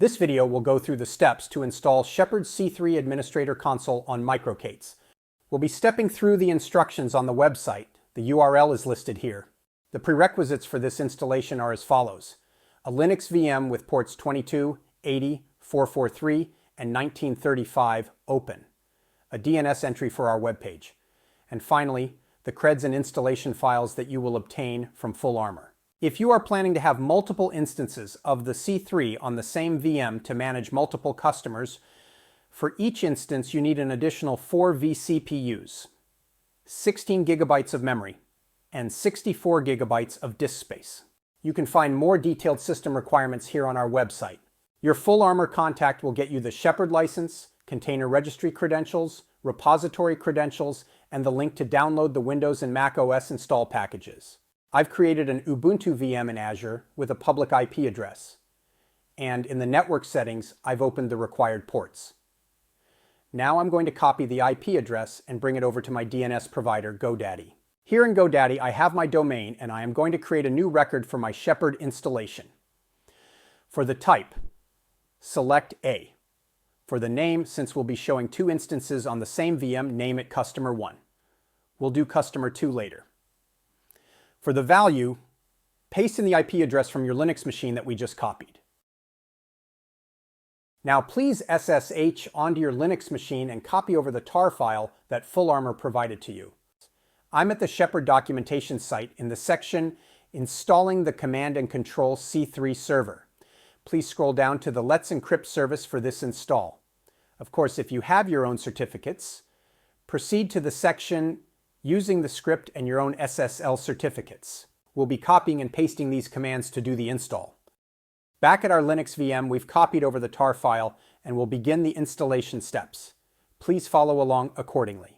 This video will go through the steps to install Shepherd C3 Administrator Console on MicroK8s. We'll be stepping through the instructions on the website. The URL is listed here. The prerequisites for this installation are as follows: a Linux VM with ports 22, 80, 443, and 1935 open, a DNS entry for our webpage, and finally, the creds and installation files that you will obtain from Full Armor. If you are planning to have multiple instances of the C3 on the same VM to manage multiple customers, for each instance you need an additional 4 vCPUs, 16 gigabytes of memory, and 64 gigabytes of disk space. You can find more detailed system requirements here on our website. Your Full Armor contact will get you the Shepherd license, container registry credentials, repository credentials, and the link to download the Windows and Mac OS install packages. I've created an Ubuntu VM in Azure with a public IP address. And in the network settings, I've opened the required ports. Now I'm going to copy the IP address and bring it over to my DNS provider, GoDaddy. Here in GoDaddy, I have my domain and I am going to create a new record for my Shepherd installation. For the type, select A. For the name, since we'll be showing 2 instances on the same VM, name it Customer 1. We'll do Customer 2 later. For the value, paste in the IP address from your Linux machine that we just copied. Now please SSH onto your Linux machine and copy over the tar file that Full Armor provided to you. I'm at the Shepherd documentation site in the section Installing the Command and Control C3 Server. Please scroll down to the Let's Encrypt service for this install. Of course, if you have your own certificates, proceed to the section Using the script and your own SSL certificates. We'll be copying and pasting these commands to do the install. Back at our Linux VM, we've copied over the tar file and we'll begin the installation steps. Please follow along accordingly.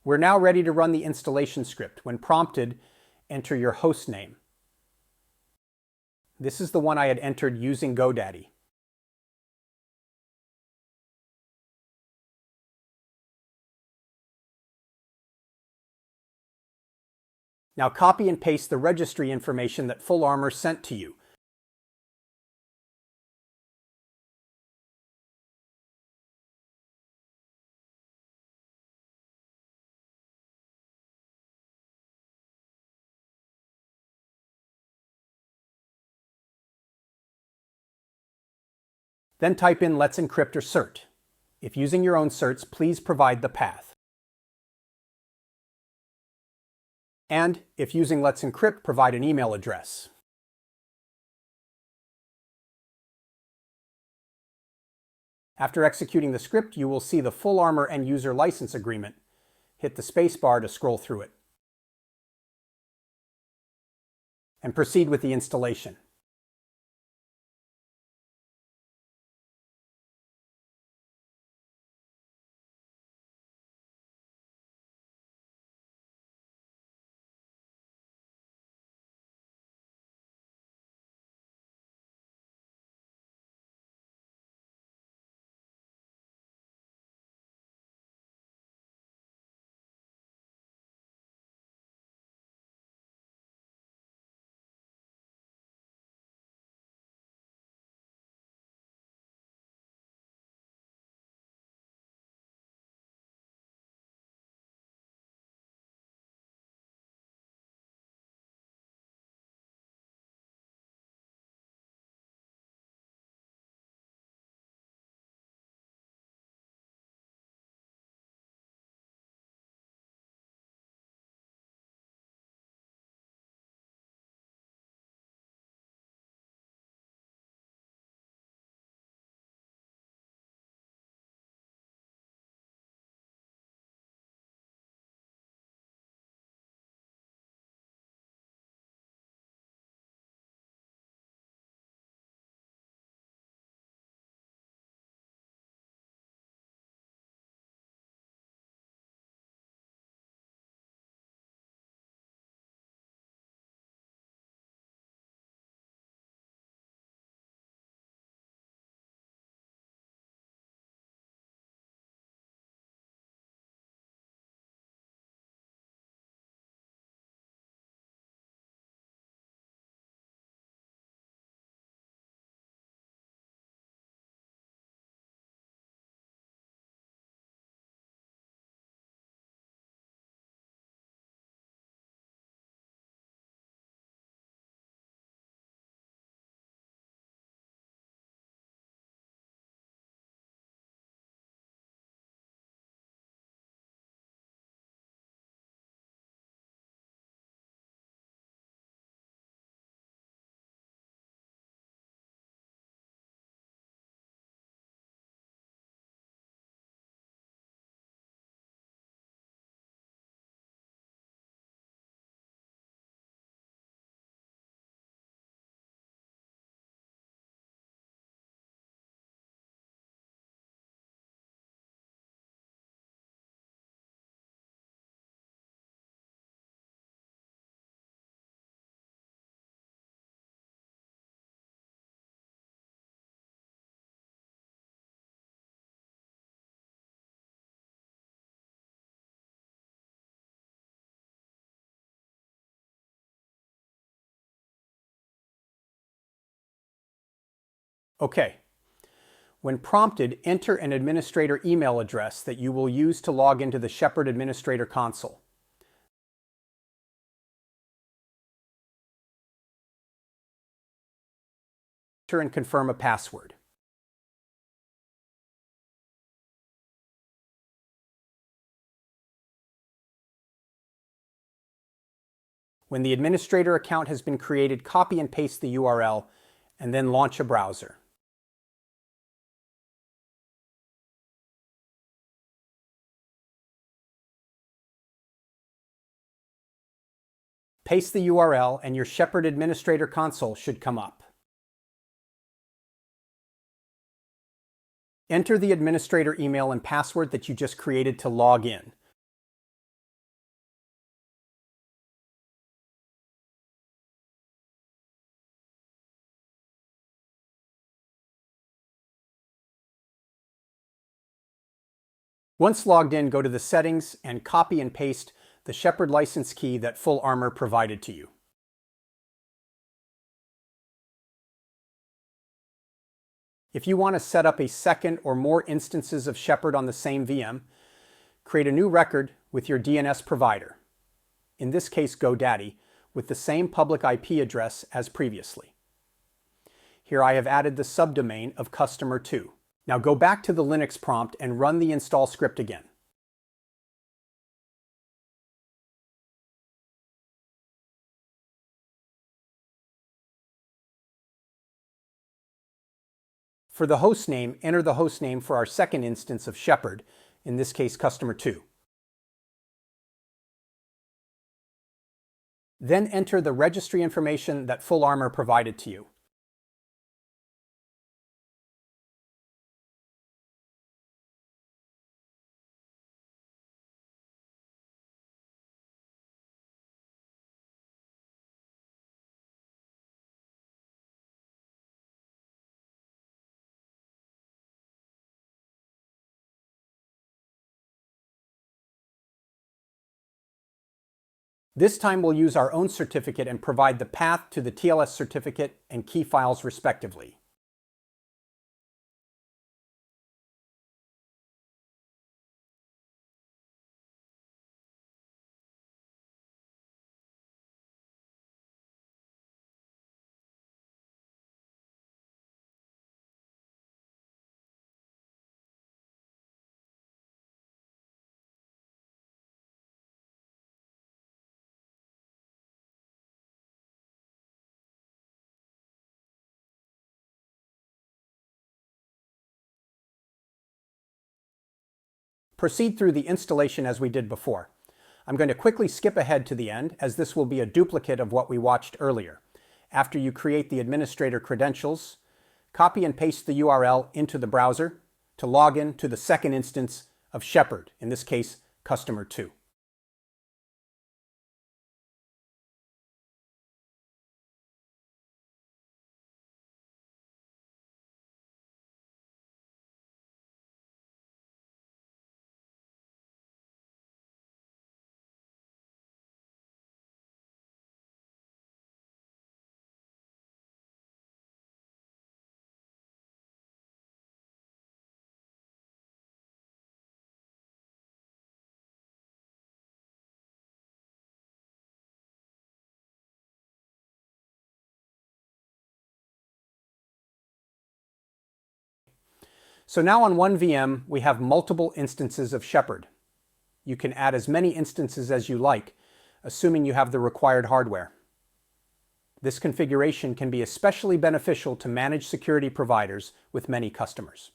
We're now ready to run the installation script. When prompted, enter your host name. This is the one I had entered using GoDaddy. Now copy and paste the registry information that Full Armor sent to you. Then type in Let's Encrypt or cert. If using your own certs, please provide the path. And, if using Let's Encrypt, provide an email address. After executing the script, you will see the Full Armor End User License Agreement. Hit the spacebar to scroll through it. And proceed with the installation. Okay. When prompted, enter an administrator email address that you will use to log into the SSHepherd Administrator Console. Enter and confirm a password. When the administrator account has been created, copy and paste the URL, and then launch a browser. Paste the URL and your SSHepherd Administrator Console should come up. Enter the administrator email and password that you just created to log in. Once logged in, go to the settings and copy and paste the SSHepherd license key that Full Armor provided to you. If you want to set up a second or more instances of SSHepherd on the same VM, create a new record with your DNS provider, in this case GoDaddy, with the same public IP address as previously. Here I have added the subdomain of customer2. Now go back to the Linux prompt and run the install script again. For the host name, enter the host name for our second instance of Shepherd, in this case customer 2. Then enter the registry information that Full Armor provided to you. This time we'll use our own certificate and provide the path to the TLS certificate and key files respectively. Proceed through the installation as we did before. I'm going to quickly skip ahead to the end, as this will be a duplicate of what we watched earlier. After you create the administrator credentials, copy and paste the URL into the browser to log in to the second instance of Shepherd, in this case, customer 2. So now on one VM, we have multiple instances of Shepherd. You can add as many instances as you like, assuming you have the required hardware. This configuration can be especially beneficial to managed security providers with many customers.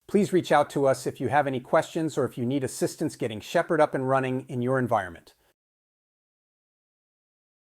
Please reach out to us if you have any questions or if you need assistance getting Shepherd up and running in your environment.